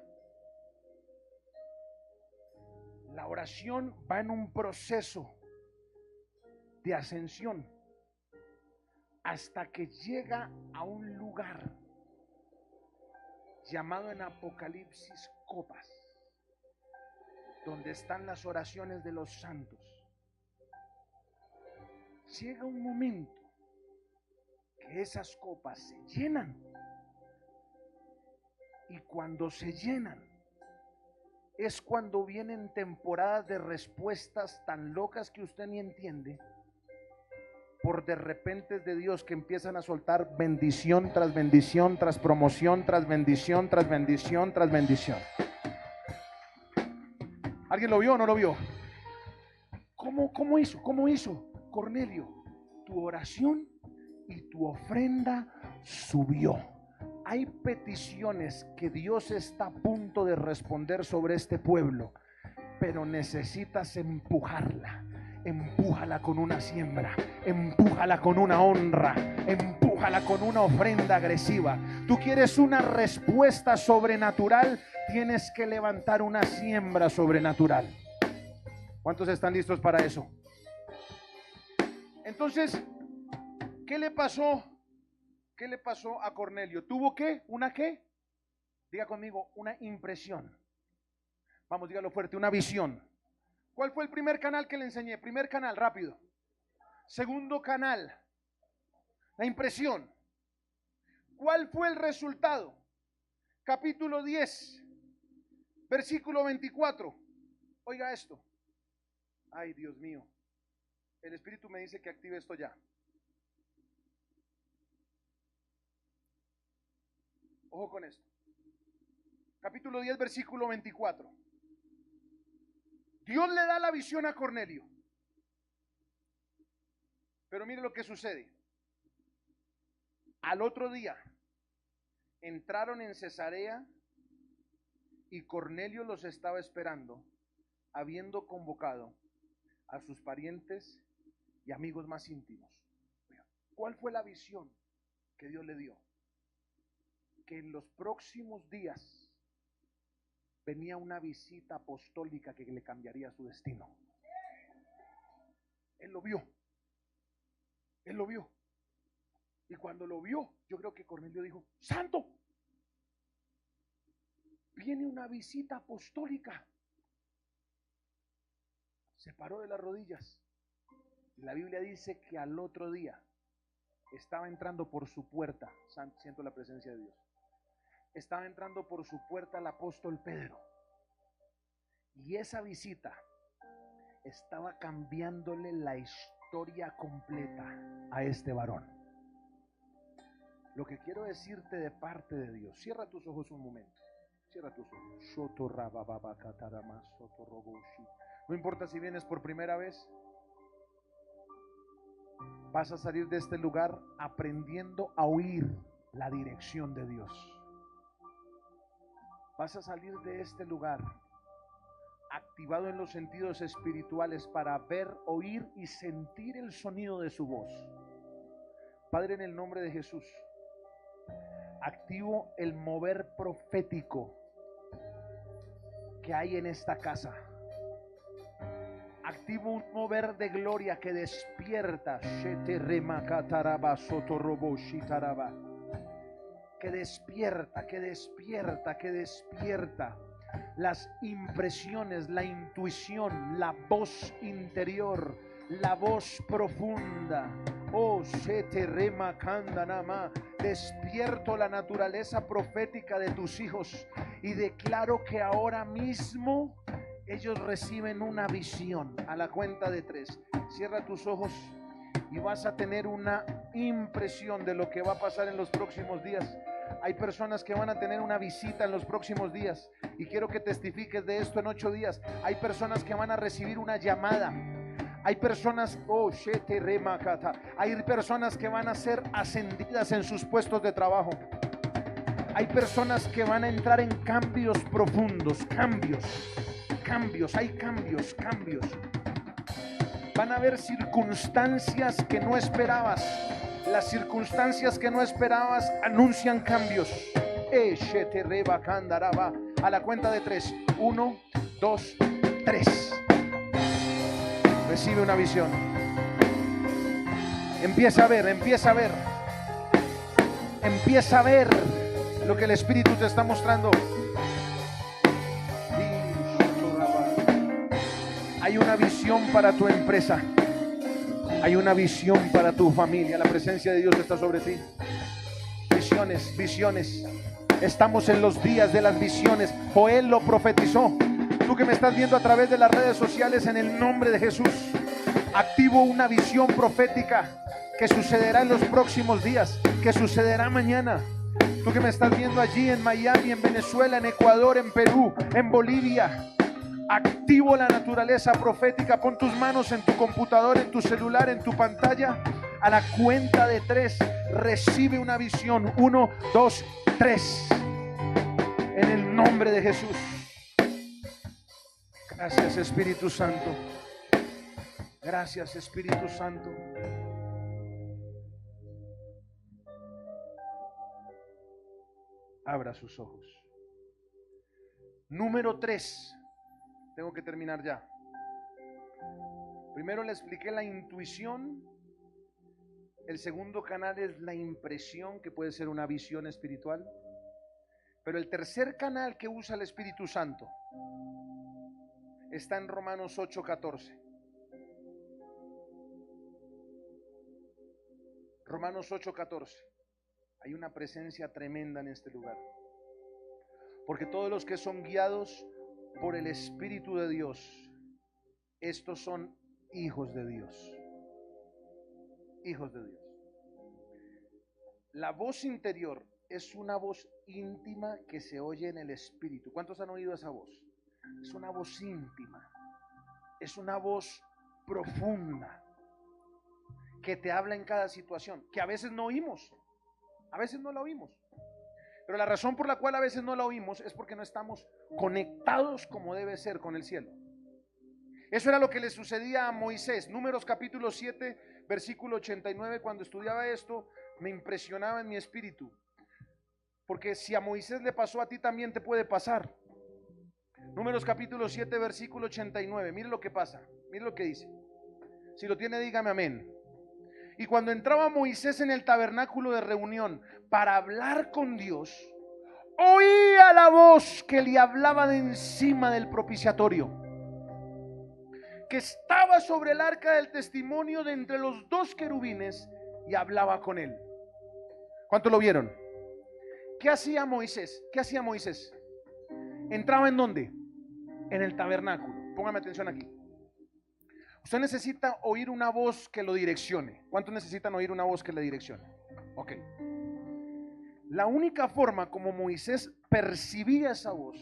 [SPEAKER 2] La oración va en un proceso de ascensión hasta que llega a un lugar llamado en Apocalipsis copas, donde están las oraciones de los santos. Llega un momento que esas copas se llenan, y cuando se llenan es cuando vienen temporadas de respuestas tan locas que usted ni entiende, por de repente de Dios, que empiezan a soltar bendición tras bendición, tras promoción, tras bendición, tras bendición, tras bendición. ¿Alguien lo vio o no lo vio? ¿Cómo hizo Cornelio? Tu oración y tu ofrenda subió. Hay peticiones que Dios está a punto de responder sobre este pueblo, pero necesitas empujarla. Empújala con una siembra, empújala con una honra, empújala con una ofrenda agresiva. Tú quieres una respuesta sobrenatural, tienes que levantar una siembra sobrenatural. ¿Cuántos están listos para eso? Entonces, ¿qué le pasó? ¿Qué le pasó a Cornelio? ¿Tuvo qué? ¿Una qué? Diga conmigo, una impresión. Vamos, dígalo fuerte, una visión. ¿Cuál fue el primer canal que le enseñé? Primer canal, rápido. Segundo canal, la impresión. ¿Cuál fue el resultado? Capítulo 10, versículo 24. Oiga esto. Ay, Dios mío. El Espíritu me dice que active esto ya. Ojo con esto. Capítulo 10, versículo 24. Dios le da la visión a Cornelio. Pero mire lo que sucede. Al otro día entraron en Cesarea y Cornelio los estaba esperando, habiendo convocado a sus parientes y amigos más íntimos. ¿Cuál fue la visión que Dios le dio? Que en los próximos días venía una visita apostólica que le cambiaría su destino. Él lo vio. Él lo vio. Y cuando lo vio, yo creo que Cornelio dijo: ¡Santo! Viene una visita apostólica. Se paró de las rodillas. La Biblia dice que al otro día estaba entrando por su puerta. Siento la presencia de Dios. Estaba entrando por su puerta el apóstol Pedro. Y esa visita estaba cambiándole la historia completa a este varón. Lo que quiero decirte de parte de Dios, cierra tus ojos un momento. Cierra tus ojos. No importa si vienes por primera vez, vas a salir de este lugar aprendiendo a oír la dirección de Dios. Vas a salir de este lugar activado en los sentidos espirituales para ver, oír y sentir el sonido de su voz. Padre, en el nombre de Jesús, activo el mover profético que hay en esta casa. Activo un mover de gloria que despierta. Que despierta las impresiones, la intuición, la voz interior, la voz profunda. Oh, despierto la naturaleza profética de tus hijos y declaro que ahora mismo ellos reciben una visión. A la cuenta de 3, cierra tus ojos y vas a tener una impresión de lo que va a pasar en los próximos días. Hay personas que van a tener una visita en los próximos días y quiero que testifiques de esto en 8 días. Hay personas que van a recibir una llamada. Hay personas, hay personas que van a ser ascendidas en sus puestos de trabajo. Hay personas que van a entrar en cambios profundos, hay cambios. Van a haber circunstancias que no esperabas. Las circunstancias que no esperabas anuncian cambios. A la cuenta de 3, 1, 2, 3. 3. Recibe una visión. Empieza a ver, empieza a ver. Empieza a ver lo que el Espíritu te está mostrando. Hay una visión para tu empresa. Hay una visión para tu familia. La presencia de Dios está sobre ti. Visiones, visiones. Estamos en los días de las visiones. Joel lo profetizó. Tú que me estás viendo a través de las redes sociales, en el nombre de Jesús, activo una visión profética que sucederá en los próximos días, que sucederá mañana. Tú que me estás viendo allí en Miami, en Venezuela, en Ecuador, en Perú, en Bolivia, activo la naturaleza profética. Pon tus manos en tu computador, en tu celular, en tu pantalla. A la cuenta de 3, recibe una visión. 1, 2, 3. En el nombre de Jesús. Gracias, Espíritu Santo. Gracias, Espíritu Santo. Abra sus ojos. Número 3. Tengo que terminar ya. Primero le expliqué la intuición. El segundo canal es la impresión, que puede ser una visión espiritual. Pero el tercer canal que usa el Espíritu Santo está en Romanos 8:14. Romanos 8:14. Hay una presencia tremenda en este lugar. Porque todos los que son guiados por el Espíritu de Dios, estos son hijos de Dios. Hijos de Dios. La voz interior es una voz íntima que se oye en el Espíritu. ¿Cuántos han oído esa voz? Es una voz íntima. Es una voz profunda que te habla en cada situación, que a veces no oímos. A veces no la oímos. Pero la razón por la cual a veces no la oímos es porque no estamos conectados como debe ser con el cielo. Eso era lo que le sucedía a Moisés. Números capítulo 7, versículo 89. Cuando estudiaba esto, me impresionaba en mi espíritu. Porque si a Moisés le pasó, a ti también te puede pasar. Números capítulo 7, versículo 89. Mire lo que pasa. Mire lo que dice. Si lo tiene, dígame amén. Y cuando entraba Moisés en el tabernáculo de reunión para hablar con Dios, oía la voz que le hablaba de encima del propiciatorio, que estaba sobre el arca del testimonio de entre los 2 querubines, y hablaba con él. ¿Cuánto lo vieron? ¿Qué hacía Moisés? ¿Qué hacía Moisés? ¿Entraba en dónde? En el tabernáculo. Póngame atención aquí. Usted necesita oír una voz que lo direccione. ¿Cuántos necesitan oír una voz que le direccione? Ok. La única forma como Moisés percibía esa voz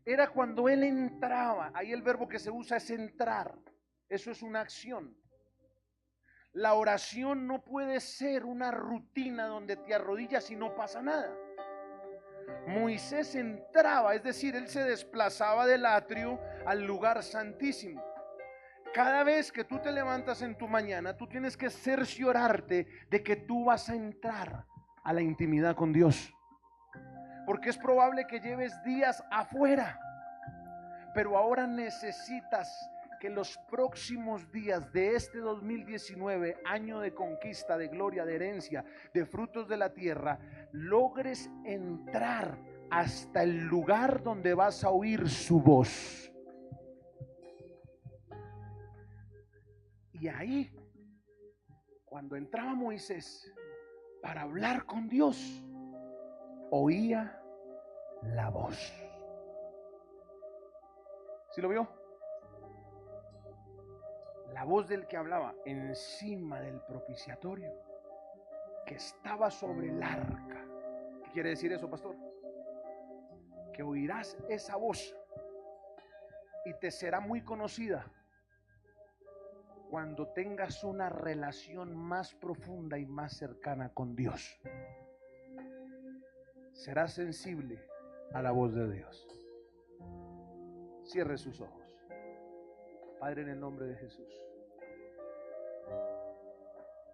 [SPEAKER 2] era cuando él entraba. Ahí el verbo que se usa es entrar. Eso es una acción. La oración no puede ser una rutina donde te arrodillas y no pasa nada. Moisés entraba, es decir, él se desplazaba del atrio al lugar santísimo. Cada vez que tú te levantas en tu mañana, tú tienes que cerciorarte de que tú vas a entrar a la intimidad con Dios. Porque es probable que lleves días afuera, pero ahora necesitas que los próximos días de este 2019, año de conquista, de gloria, de herencia, de frutos de la tierra, logres entrar hasta el lugar donde vas a oír su voz. Y ahí, cuando entraba Moisés para hablar con Dios, oía la voz. ¿Sí lo vio? La voz del que hablaba encima del propiciatorio, que estaba sobre el arca. ¿Qué quiere decir eso, pastor? Que oirás esa voz y te será muy conocida cuando tengas una relación más profunda y más cercana con Dios. Serás sensible a la voz de Dios. Cierre sus ojos. Padre, en el nombre de Jesús,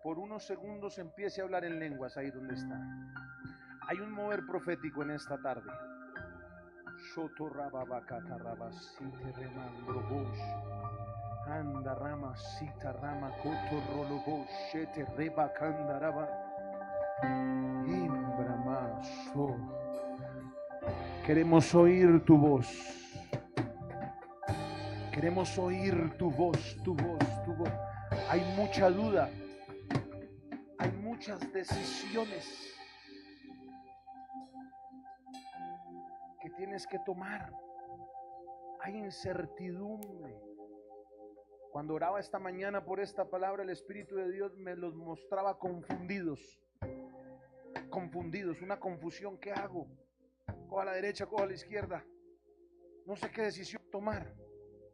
[SPEAKER 2] por unos segundos empiece a hablar en lenguas ahí donde está. Hay un mover profético en esta tarde. soto rababacata rabasite remandrobosh. Anda rama sita rama koto rolobosh. Shete rebacanda raba. Imbramaso. Queremos oír tu voz. Queremos oír tu voz, tu voz, tu voz. Hay mucha duda. Hay muchas decisiones que tienes que tomar. Hay incertidumbre. Cuando oraba esta mañana por esta palabra, el Espíritu de Dios me los mostraba confundidos. Confundidos, una confusión. ¿Qué hago? Cojo a la derecha, cojo a la izquierda. No sé qué decisión tomar.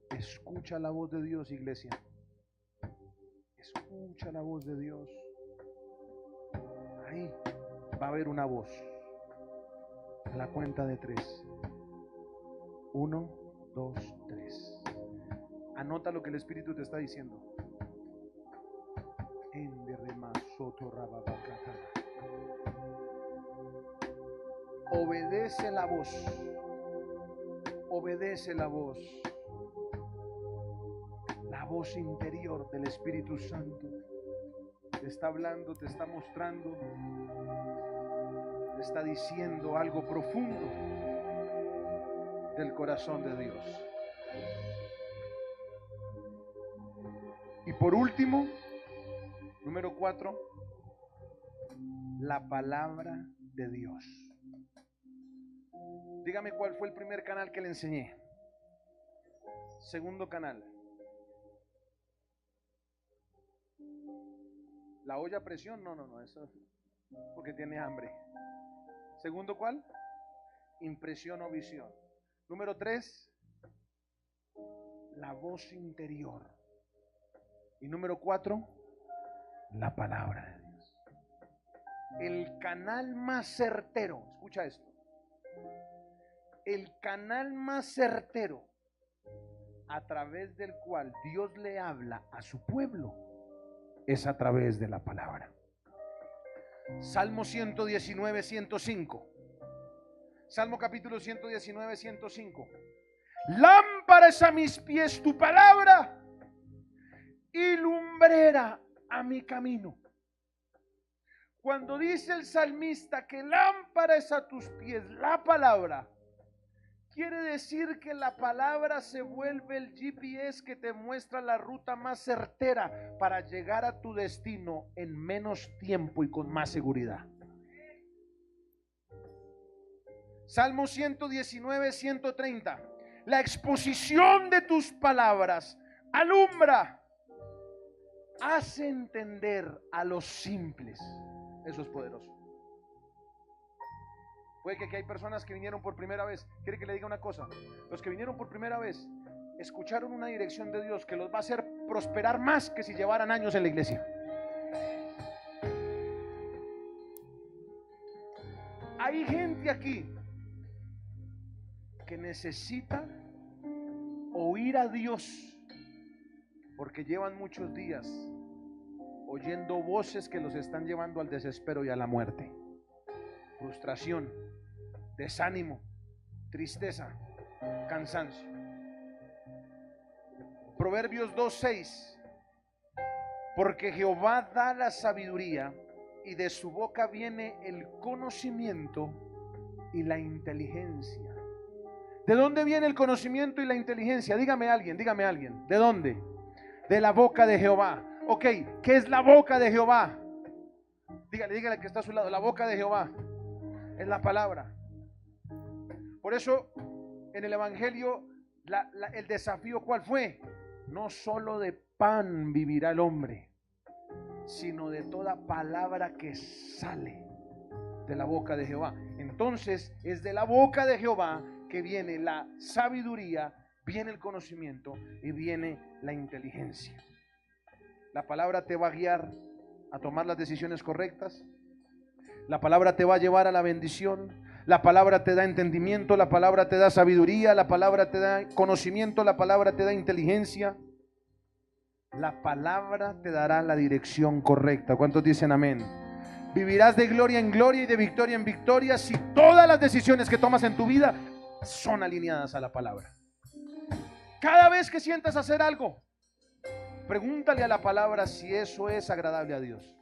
[SPEAKER 2] Escucha la voz de Dios, iglesia. Escucha la voz de Dios. Ahí va a haber una voz. A la cuenta de 3. 1, 2, 3. Anota lo que el Espíritu te está diciendo. Obedece la voz. Obedece la voz. La voz interior del Espíritu Santo te está hablando, te está mostrando, te está diciendo algo profundo del corazón de Dios. Y por último, número 4, la palabra de Dios. Dígame cuál fue el primer canal que le enseñé. Segundo canal. La olla a presión, no, eso porque tiene hambre. Segundo, ¿cuál? Impresión o visión. Número 3, la voz interior. Y número 4, la palabra de Dios. El canal más certero, escucha esto. El canal más certero a través del cual Dios le habla a su pueblo es a través de la palabra. Salmo 119, 105. Salmo capítulo 119, 105. Lámpara es a mis pies tu palabra y lumbrera a mi camino. Cuando dice el salmista que lámpara es a tus pies la palabra, quiere decir que la palabra se vuelve el GPS que te muestra la ruta más certera para llegar a tu destino en menos tiempo y con más seguridad. Salmo 119, 130. La exposición de tus palabras alumbra, hace entender a los simples. Eso es poderoso. Puede que aquí hay personas que vinieron por primera vez. Quiere que le diga una cosa. Los que vinieron por primera vez escucharon una dirección de Dios que los va a hacer prosperar más que si llevaran años en la iglesia. Hay gente aquí que necesita oír a Dios porque llevan muchos días oyendo voces que los están llevando al desespero y a la muerte. Frustración, desánimo, tristeza, cansancio. Proverbios 2:6. Porque Jehová da la sabiduría y de su boca viene el conocimiento y la inteligencia. ¿De dónde viene el conocimiento y la inteligencia? Dígame alguien. ¿De dónde? De la boca de Jehová. Ok, ¿qué es la boca de Jehová? Dígale que está a su lado. La boca de Jehová es la palabra. Por eso en el Evangelio el desafío ¿cuál fue? No solo de pan vivirá el hombre, sino de toda palabra que sale de la boca de Jehová. Entonces es de la boca de Jehová que viene la sabiduría, viene el conocimiento y viene la inteligencia. La palabra te va a guiar a tomar las decisiones correctas. La palabra te va a llevar a la bendición. La palabra te da entendimiento, la palabra te da sabiduría, la palabra te da conocimiento, la palabra te da inteligencia. La palabra te dará la dirección correcta. ¿Cuántos dicen amén? Vivirás de gloria en gloria y de victoria en victoria si todas las decisiones que tomas en tu vida son alineadas a la palabra. Cada vez que sientas hacer algo, pregúntale a la palabra si eso es agradable a Dios.